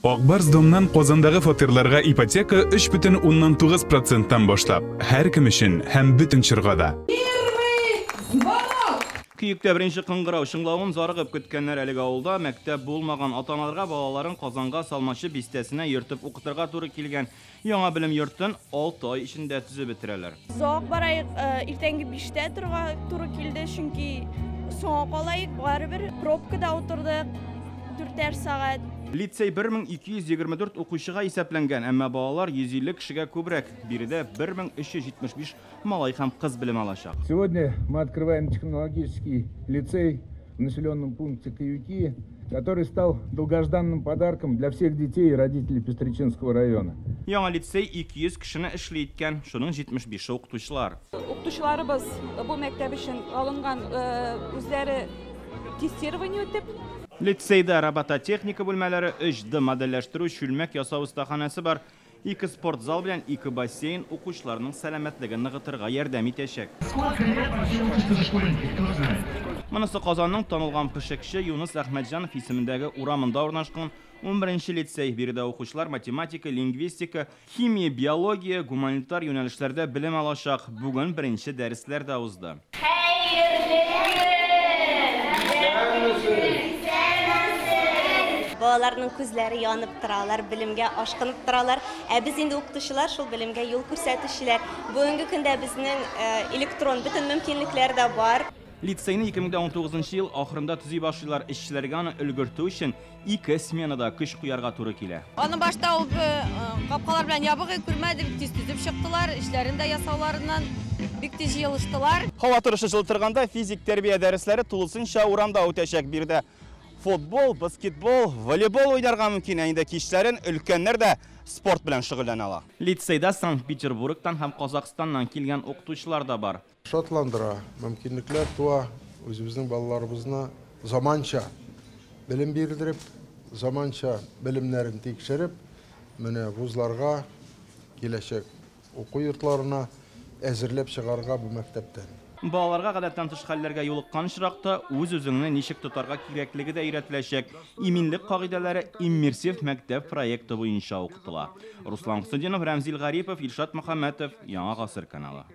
Акбарсдомнан Qozondagi фатирларга ипотека 3,9%тан башлап, һәр кем өчен һәм бүтән чоргада. Күйіктә бірінші қыңғырау шыңлауын зарығып көткенлер әлігі ауылда мәктәп болмаған атаналарға балаларын Қазанға салмашы бистесіне ертіп оқытырға туры келген яңа білім йортын 6 ай ішінде түзіп бітірелер. Зоқ барайық, ертеңгі 5-те туры келді, чүнки соңа қалайық, бары бір пробкада отырдық 4 сағат. Лицей 1224 оқушыға есепленген, әмма балалар 150 кішіге көбірек. Бириде 1375 малай һәм қыз білім алашақ. Сегодня мы открываем технологический лицей в населенном пункте Каюки, который стал долгожданным подарком для всех детей и родителей Пестричинского района. Яңа лицей 200 кішіні эшле иткән, шуның 75 оқытучылар. Оқытучыларыбыз бұл мәктәп үшін алынған үзләре тестирование өтеп. Лицейда робототехника бүлмәләре 3D модельләштерү шүлмәк ясау ustaxanасы бар. 2 спорт зал белән 2 бассейн укучыларның сәламәтлеген ныгытырга ярдәм итәчәк. Монысы Казанның танылган пешекче Юнус Әхмәтҗанов исемендәге урамында урнашкан 11-нче лицей. Биредә укучылар математика, лингвистика, химия, биология, гуманитар юнәлешләрдә белем алачак. Бүген беренче дәресләр дә узды. Балаларның күзләре янып торалар, білімге ашкынып торалар. Біз инде укытучылар шул білімге юл күрсәтүчеләр. Бүгенге көндә безнең электрон бүтән мөмкинлекләр дә бар. Лицейны 2019 ел ахырында төзи башлыйлар. Эшчеләргә аны өлгертү өчен 2 сменада көч куярга туры килә. Аны башта ул капкалар белән ябыгы күрмәде, бик тиз чыктылар, эшләрен дә ясауларыннан бик тиз җыелыштылар. Һава торышы жылтырганда физик тәрбия дәресләре тулысынча урамда үтәчәк. Бирдә футбол, баскетбол, волейбол уйнарга мөмкин, инде кичләрен өлкәннәр дә спорт белән шөгыльләнә ала. Лицейда Санкт-Петербургтан һәм Казакъстаннан килгән укытучылар да бар. Шатландыра, мөмкинлекләр туа, үзебезнең балаларыбызны заманча белем бирдереп, заманча белемнәрен тикшереп, менә вузларга, киләчәк уку йортларына әзерләп чыгарга бу мәктәптән. Балаларга гадәттән тыш хәлләргә юлыккан очракта үз-үзеңне ничек тотарга кирәклеге дә өйрәтеләчәк. Иминлек кагыйдәләре иммерсив мәктәп проекты буенча укытыла. Руслан Хусудинов, Рамзил Гарипов, Илшат Мөхәммәтов, Яңа гасыр каналы.